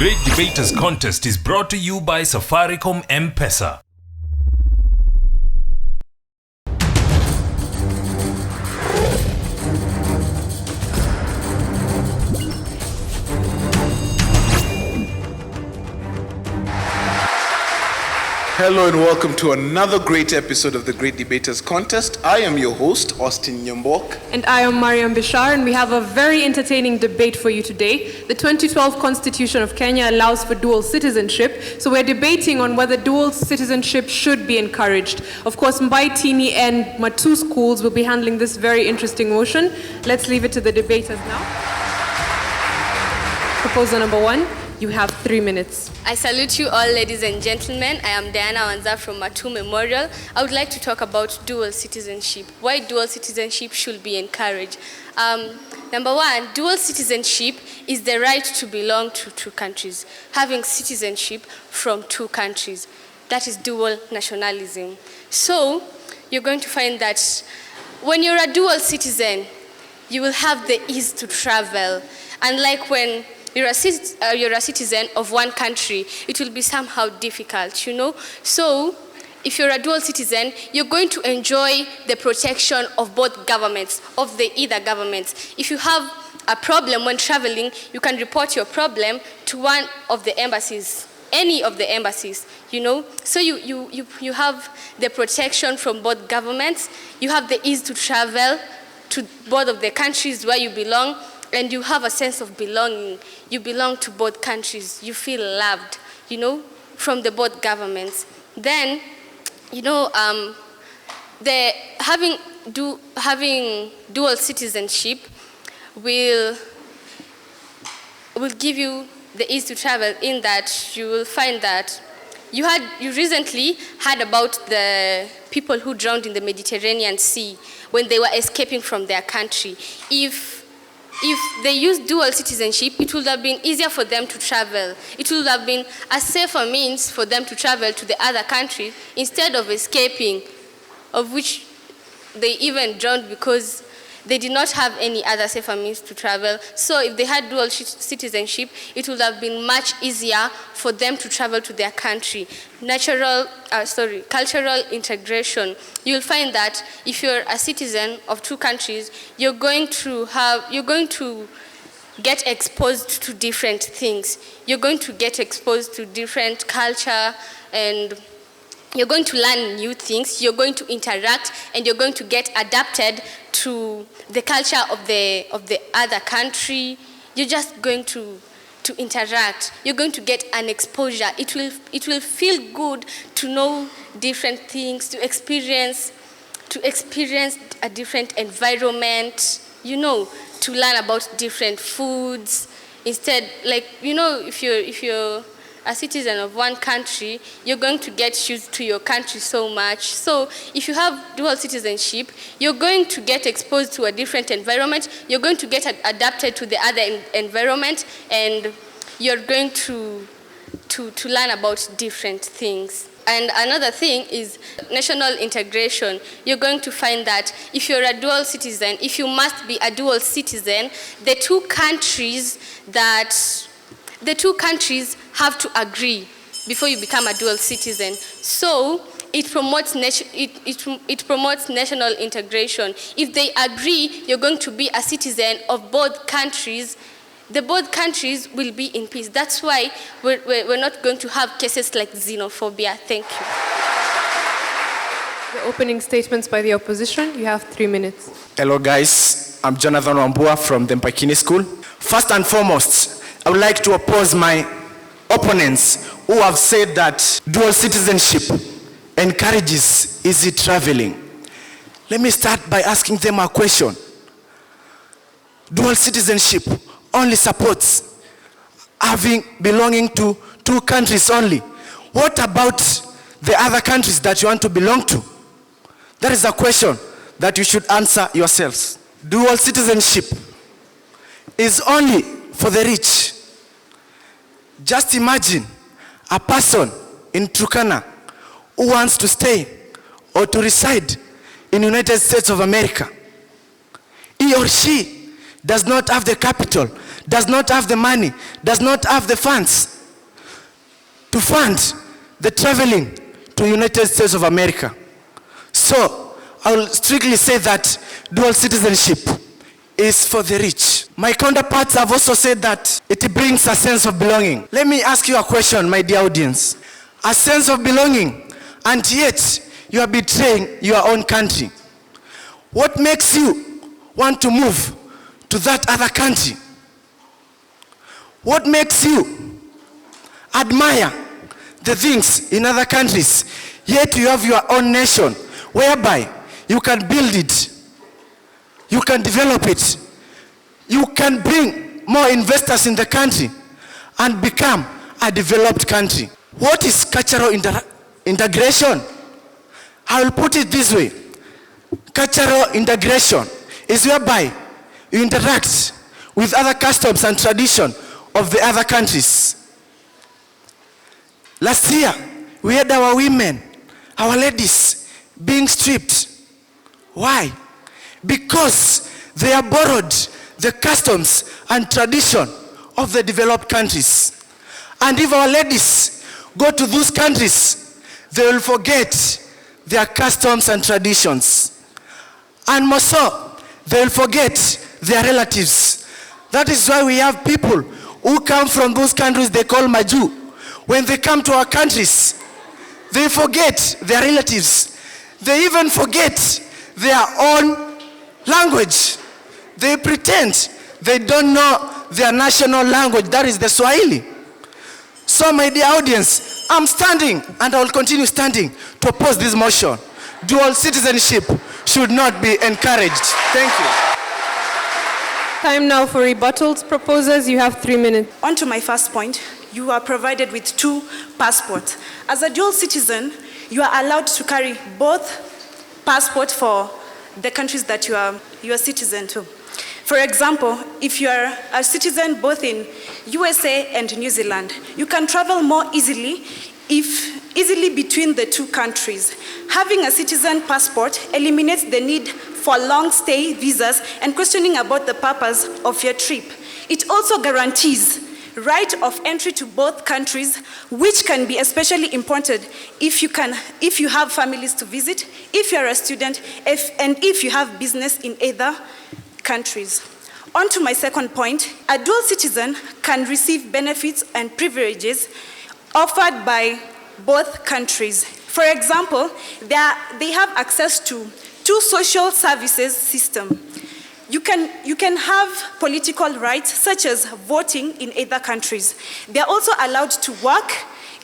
Great Debaters Contest is brought to you by Safaricom M-Pesa. Hello and welcome to another great episode of the Great Debaters Contest. I am your host, Austin Nyambok. And I am Mariam Bishar, and we have a very entertaining debate for you today. The 2012 Constitution of Kenya allows for dual citizenship, so we're debating on whether dual citizenship should be encouraged. Of course, Mbaikini and Matuu schools will be handling this very interesting motion. Let's leave it to the debaters now. Proposal number 1. You have 3 minutes. I salute you all, ladies and gentlemen. I am Diana Wanza from Matuu Memorial. I would like to talk about dual citizenship. Why dual citizenship should be encouraged. Number 1, dual citizenship is the right to belong to 2 countries. Having citizenship from 2 countries. That is dual nationalism. So, you're going to find that when you're a dual citizen, you will have the ease to travel. Unlike when you're a citizen of one country, it will be somehow difficult, you know? So, if you're a dual citizen, you're going to enjoy the protection of both governments, of the either governments. If you have a problem when traveling, you can report your problem to one of the embassies, any of the embassies, you know? So you have the protection from both governments, you have the ease to travel to both of the countries where you belong, and you have a sense of belonging. You belong to both countries. You feel loved, you know, from the both governments. Then, you know, having dual citizenship will give you the ease to travel, in that you will find that you recently heard about the people who drowned in the Mediterranean Sea when they were escaping from their country. If they used dual citizenship, it would have been easier for them to travel. It would have been a safer means for them to travel to the other country instead of escaping, of which they even drowned because they did not have any other safer means to travel. So if they had dual citizenship, it would have been much easier for them to travel to their country. Cultural integration. You'll find that if you're a citizen of 2 countries, you're going to get exposed to different things. You're going to get exposed to different culture, and you're going to learn new things, you're going to interact, and you're going to get adapted to the culture of the other country. You're just going to interact. You're going to get an exposure. It will feel good to know different things, to experience a different environment, you know, to learn about different foods. Instead, like, you know, if you're a citizen of one country, you're going to get used to your country so much. So if you have dual citizenship, you're going to get exposed to a different environment, you're going to get adapted to the other environment, and you're going to learn about different things. And another thing is national integration. You're going to find that if you're a dual citizen, if you must be a dual citizen, the two countries have to agree before you become a dual citizen. So it promotes national integration. If they agree you're going to be a citizen of both countries, the both countries will be in peace. That's why we're not going to have cases like xenophobia. Thank you. The opening statements by the opposition. You have 3 minutes. Hello guys, I'm Jonathan Wambua from the Mbaikini school. First and foremost, I would like to oppose my opponents who have said that dual citizenship encourages easy traveling. Let me start by asking them a question. Dual citizenship only supports belonging to 2 countries only. What about the other countries that you want to belong to? That is a question that you should answer yourselves. Dual citizenship is only for the rich. Just imagine a person in Turkana who wants to stay or to reside in the United States of America. He or she does not have the capital, does not have the money, does not have the funds to fund the traveling to United States of America. So I will strictly say that dual citizenship is for the rich. My counterparts have also said that it brings a sense of belonging. Let me ask you a question, my dear audience. A sense of belonging, and yet you are betraying your own country. What makes you want to move to that other country? What makes you admire the things in other countries, yet you have your own nation, whereby you can build it, you can develop it, you can bring more investors in the country and become a developed country. What is cultural integration? I will put it this way. Cultural integration is whereby you interact with other customs and tradition of the other countries. Last year, we had our women, our ladies, being stripped. Why? Because they have borrowed the customs and tradition of the developed countries. And if our ladies go to those countries, they will forget their customs and traditions. And more so, they will forget their relatives. That is why we have people who come from those countries they call Maju. When they come to our countries, they forget their relatives. They even forget their own language. They pretend they don't know their national language, that is the Swahili. So my dear audience, I'm standing and I will continue standing to oppose this motion. Dual citizenship should not be encouraged. Thank you. Time now for rebuttals. Proposers, you have 3 minutes. On to my first point, you are provided with 2 passports. As a dual citizen, you are allowed to carry both passports for the countries that you are citizen to. For example, if you are a citizen both in USA and New Zealand, you can travel more easily between the 2 countries. Having a citizen passport eliminates the need for long stay visas and questioning about the purpose of your trip. It also guarantees right of entry to both countries, which can be especially important if you have families to visit, if you are a student, and if you have business in either countries. On to my second point, a dual citizen can receive benefits and privileges offered by both countries. For example, they have access to 2 social services systems. You can have political rights such as voting in either countries. They are also allowed to work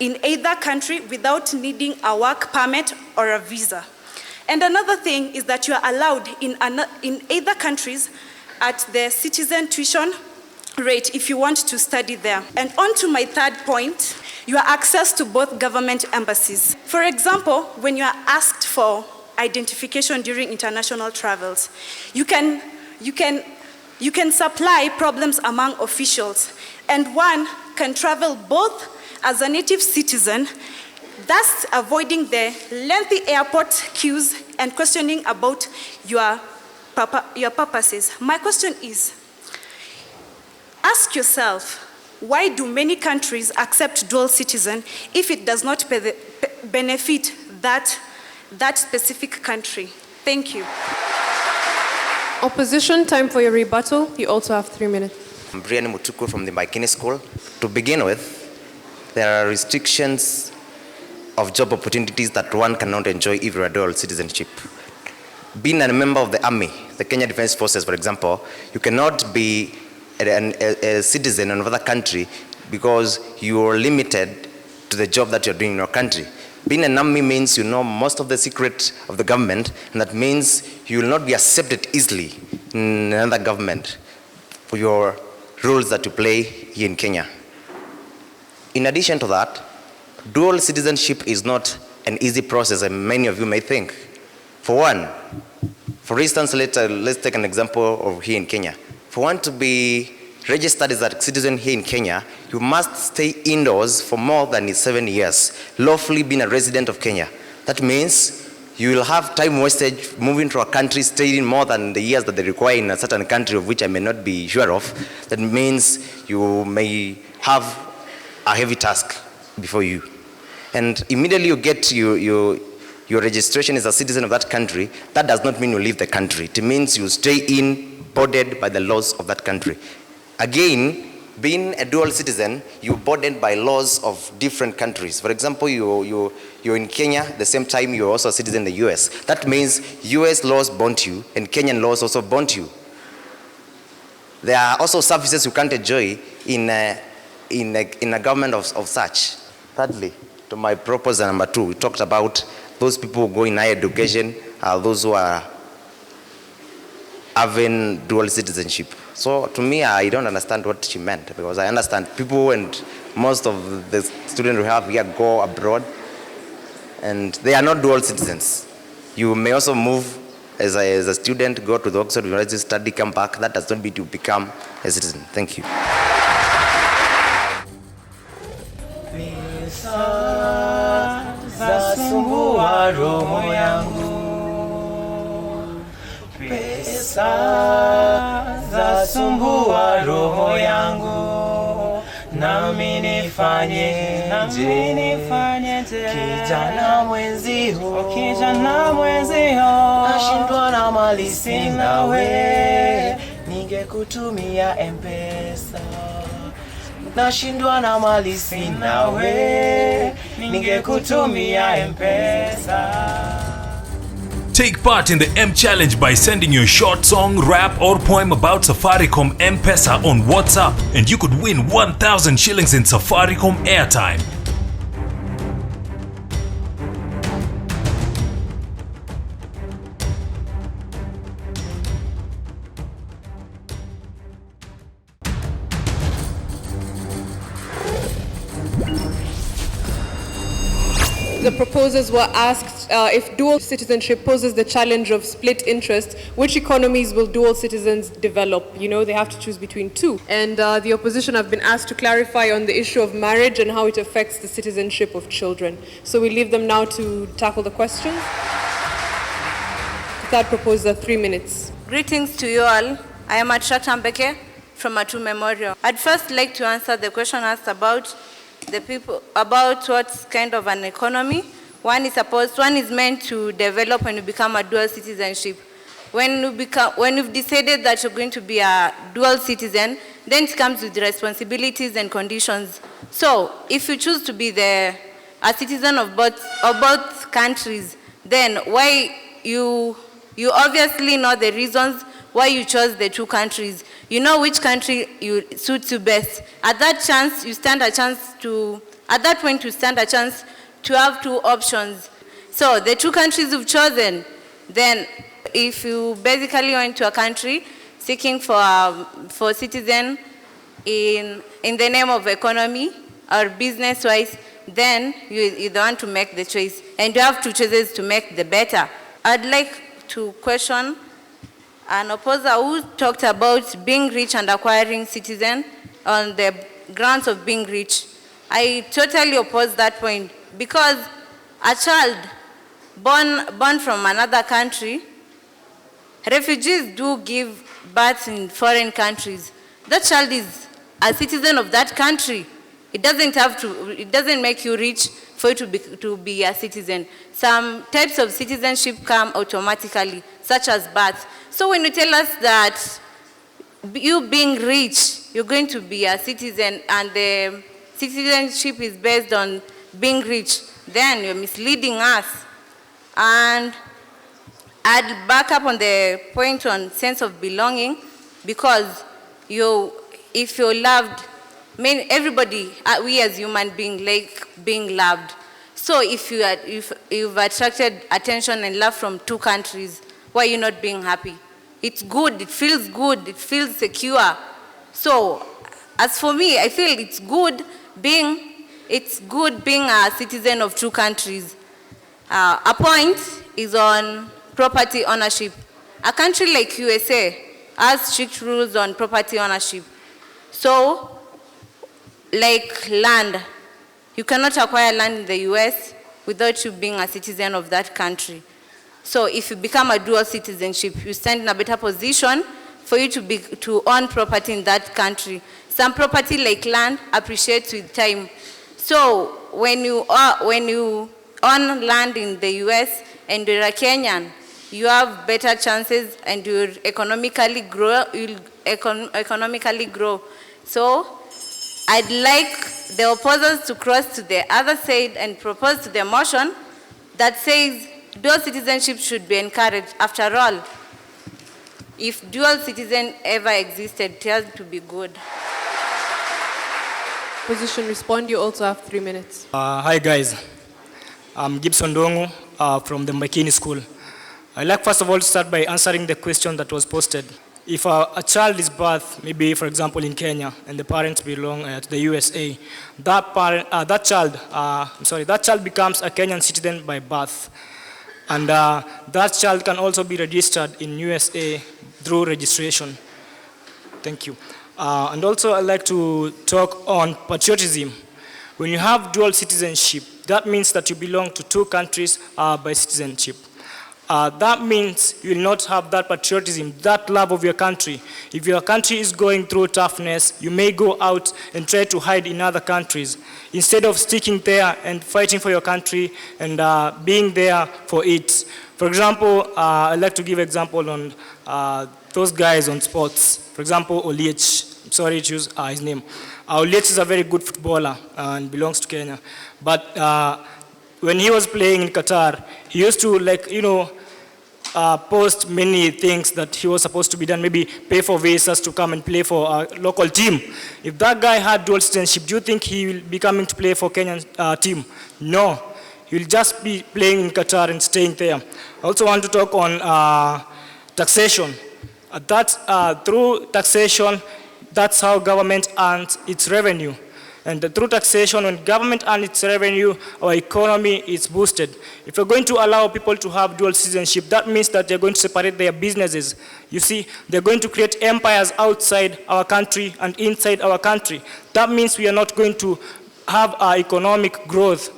in either country without needing a work permit or a visa. And another thing is that you are allowed in either countries at the citizen tuition rate if you want to study there. And on to my third point, you have access to both government embassies. For example, when you are asked for identification during international travels, you can supply problems among officials, and one can travel both as a native citizen, thus avoiding the lengthy airport queues and questioning about your purposes. My question is, ask yourself, why do many countries accept dual citizen if it does not benefit that specific country? Thank you. Opposition, time for your rebuttal. You also have 3 minutes. I'm Matuu from the Mbaikini school. To begin with, there are restrictions of job opportunities that one cannot enjoy if you are dual citizenship. Being a member of the army, the Kenya Defense Forces, for example, you cannot be a citizen in another country because you are limited to the job that you're doing in your country. Being an army means you know most of the secret of the government, and that means you will not be accepted easily in another government for your roles that you play here in Kenya. In addition to that, dual citizenship is not an easy process, as many of you may think. For one, for instance, let's take an example of here in Kenya. For one to be registered as a citizen here in Kenya, you must stay indoors for more than 7 years, lawfully being a resident of Kenya. That means you will have time wastage moving to a country, staying more than the years that they require in a certain country of which I may not be sure of. That means you may have a heavy task. before you. And immediately you get your registration as a citizen of that country, that does not mean you leave the country. It means you stay in, boarded by the laws of that country. Again, being a dual citizen, you're boarded by laws of different countries. For example, you're in Kenya, the same time you're also a citizen in the US. That means US laws bond you, and Kenyan laws also bond you. There are also services you can't enjoy in a government of such. Thirdly, to my proposal number 2, we talked about those people who go in higher education, those who are having dual citizenship. So to me, I don't understand what she meant, because I understand people, and most of the students we have here go abroad, and they are not dual citizens. You may also move as a student, go to the Oxford University, study, come back. That does not mean you become a citizen. Thank you. Zasumbua roho yangu, pesa zasumbua roho yangu, nami nifanyeje? Kijana mwenzio, nashindwa na mali sina we, ningekutumia M-Pesa. Nashindwa na mali sina we, ningekutumia M-Pesa. Take part in the M Challenge by sending your short song, rap or poem about Safaricom M-Pesa on WhatsApp, and you could win 1,000 shillings in Safaricom airtime. The proposers were asked if dual citizenship poses the challenge of split interest, which economies will dual citizens develop? You know, they have to choose between two. And the opposition have been asked to clarify on the issue of marriage and how it affects the citizenship of children. So we leave them now to tackle the questions. The third proposer, 3 minutes. Greetings to you all. I am Mbeke from Matuu Memorial. I'd first like to answer the question asked about the people, about what kind of an economy one is meant to develop when you become a dual citizenship. When you've decided that you're going to be a dual citizen, then it comes with responsibilities and conditions. So if you choose to be a citizen of both countries, then why you obviously know the reasons why you chose the two countries. You know which country suits you best. At that point, you stand a chance to have two options. So the two countries you've chosen, then if you basically went to a country seeking for citizen in the name of economy or business-wise, then you don't want to make the choice. And you have two choices to make the better. I'd like to question an opposer who talked about being rich and acquiring citizen on the grounds of being rich. I totally oppose that point, because a child born from another country, refugees do give birth in foreign countries. That child is a citizen of that country. It doesn't make you rich for you to be a citizen. Some types of citizenship come automatically, such as birth. So when you tell us that you being rich, you're going to be a citizen, and the citizenship is based on being rich, then you're misleading us. And I'd back up on the point on sense of belonging, because if you're loved, everybody, we as human beings like being loved. So if you've attracted attention and love from two countries, why are you not being happy? It's good, it feels secure. So as for me, I feel it's good being a citizen of two countries. A point is on property ownership. A country like USA has strict rules on property ownership. So, like land, you cannot acquire land in the US without you being a citizen of that country. So if you become a dual citizenship, you stand in a better position for you to own property in that country. Some property like land appreciates with time. So when you own land in the US and you're a Kenyan, you have better chances and you'll economically grow. So I'd like the opposers to cross to the other side and propose to the motion that says dual citizenship should be encouraged. After all, if dual citizen ever existed, it has to be good. Opposition, respond. You also have 3 minutes. Hi guys, I'm Gibson Dongu from the Mbaikini school. I'd like first of all to start by answering the question that was posted. If a child is birthed, maybe for example in Kenya, and the parents belong to the USA, that child becomes a Kenyan citizen by birth. And that child can also be registered in USA through registration. Thank you. And also I'd like to talk on patriotism. When you have dual citizenship, that means that you belong to two countries by citizenship. That means you will not have that patriotism, that love of your country. If your country is going through toughness, you may go out and try to hide in other countries, instead of sticking there and fighting for your country and being there for it. For example, I'd like to give an example on those guys on sports. For example, Oliech. I'm sorry to use his name. Oliech is a very good footballer and belongs to Kenya. But when he was playing in Qatar, he used to, post many things that he was supposed to be done, maybe pay for visas to come and play for a local team. If that guy had dual citizenship, do you think he will be coming to play for Kenyan team? No. He will just be playing in Qatar and staying there. I also want to talk on taxation. Through taxation, that's how government earns its revenue. And through taxation, when government earns its revenue, our economy is boosted. If you're going to allow people to have dual citizenship, that means that they're going to separate their businesses. You see, they're going to create empires outside our country and inside our country. That means we are not going to have our economic growth.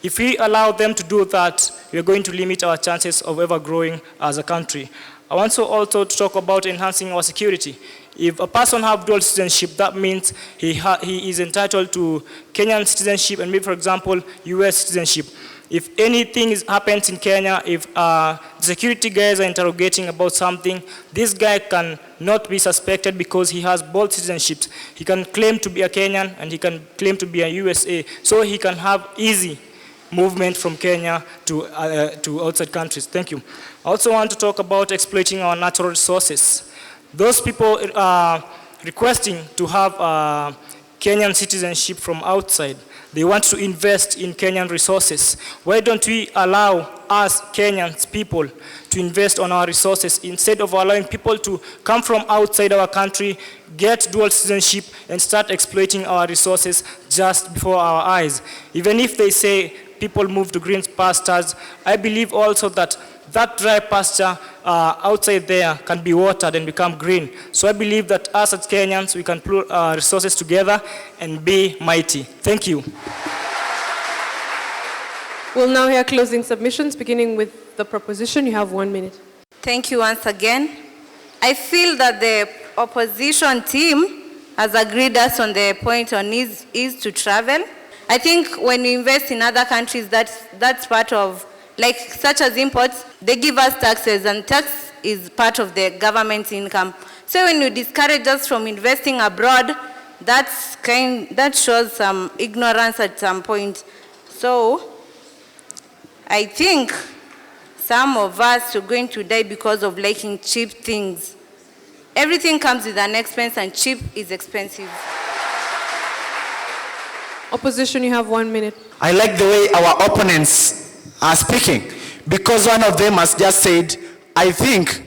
If we allow them to do that, we're going to limit our chances of ever growing as a country. I want to also talk about enhancing our security. If a person has dual citizenship, that means he is entitled to Kenyan citizenship and maybe, for example, US citizenship. If anything happens in Kenya, if the security guys are interrogating about something, this guy can not be suspected because he has both citizenships. He can claim to be a Kenyan and he can claim to be a USA, so he can have easy movement from Kenya to outside countries. Thank you. I also want to talk about exploiting our natural resources. Those people requesting to have Kenyan citizenship from outside, they want to invest in Kenyan resources. Why don't we allow us Kenyans people to invest on our resources instead of allowing people to come from outside our country, get dual citizenship and start exploiting our resources just before our eyes? Even if they say people move to green pastures, I believe also that that dry pasture outside there can be watered and become green. So I believe that us as Kenyans, we can put our resources together and be mighty. Thank you. We'll now hear closing submissions, beginning with the proposition. You have 1 minute. Thank you once again. I feel that the opposition team has agreed us on the point on ease to travel. I think when we invest in other countries, that's part of, like such as imports, they give us taxes, and tax is part of the government's income. So when you discourage us from investing abroad, that shows some ignorance at some point. So I think some of us are going to die because of liking cheap things. Everything comes with an expense, and cheap is expensive. Opposition, you have 1 minute. I like the way our opponents are speaking, because one of them has just said, I think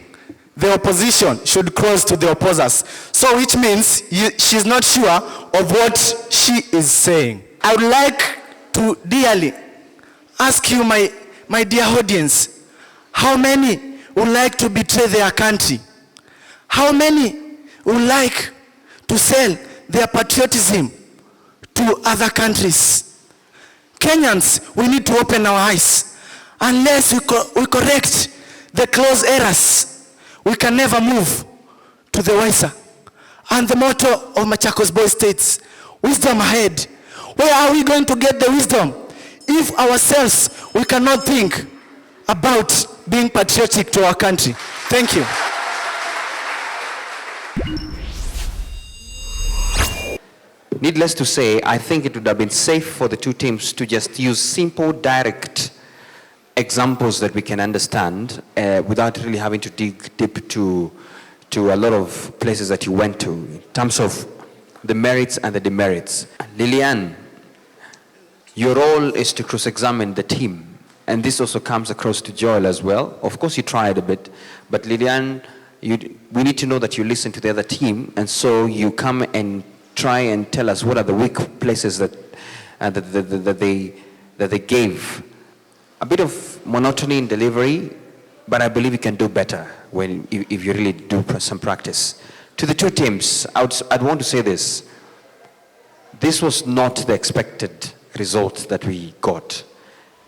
the opposition should cross to the opposers. So which means she's not sure of what she is saying. I would like to dearly ask you, my dear audience, how many would like to betray their country? How many would like to sell their patriotism to other countries? Kenyans, we need to open our eyes. Unless we correct the close errors, we can never move to the wiser. And the motto of Machakos Boy states, wisdom ahead. Where are we going to get the wisdom if ourselves we cannot think about being patriotic to our country? Thank you. Needless to say, I think it would have been safe for the two teams to just use simple, direct examples that we can understand without really having to dig deep to a lot of places that you went to in terms of the merits and the demerits. Lilian, your role is to cross-examine the team, and this also comes across to Joel as well. Of course, you tried a bit, but Lilian, we need to know that you listen to the other team, and so you come and try and tell us what are the weak places that they gave. A bit of monotony in delivery, but I believe you can do better if you really do some practice. To the two teams, I'd want to say this. This was not the expected result that we got.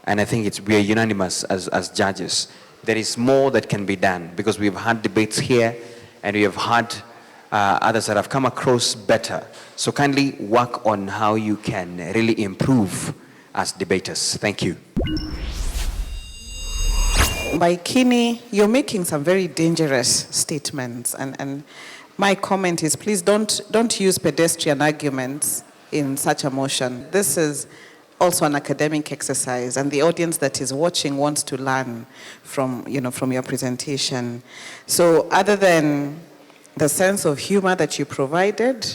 And I think we are unanimous as judges. There is more that can be done because we've had debates here and we have had others that have come across better. So kindly work on how you can really improve as debaters. Thank you. Mbaikini, you're making some very dangerous statements, and my comment is please don't use pedestrian arguments in such a motion. This is also an academic exercise, and the audience that is watching wants to learn from your presentation. So other than the sense of humor that you provided,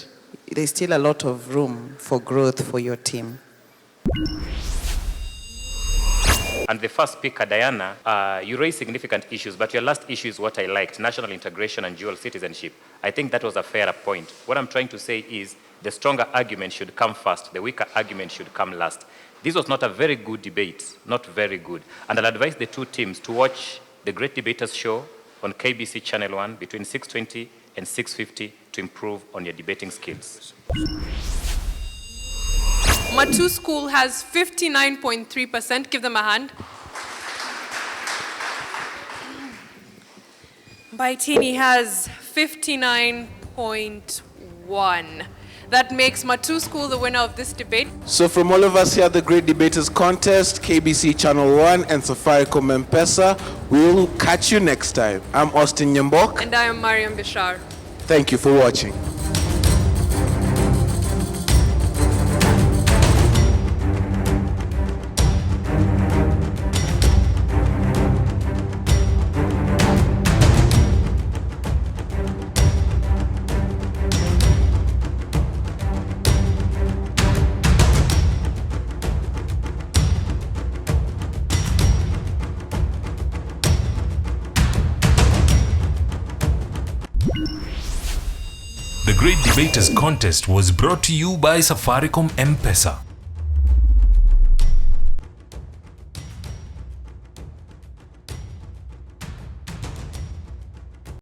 there's still a lot of room for growth for your team. And the first speaker, Diana, you raised significant issues, but your last issue is what I liked, national integration and dual citizenship. I think that was a fairer point. What I'm trying to say is the stronger argument should come first, the weaker argument should come last. This was not a very good debate, not very good. And I'll advise the two teams to watch the Great Debaters Show on KBC Channel 1 between 6:20 and 6:50 to improve on your debating skills. Matuu School has 59.3%. Give them a hand. Mbaikini has 59.1. That makes Matuu School the winner of this debate. So from all of us here at the Great Debaters Contest, KBC Channel 1 and Safaricom M-Pesa, we'll catch you next time. I'm Austin Nyambok. And I am Mariam Bishar. Thank you for watching. The Great Debaters Contest was brought to you by Safaricom M-Pesa.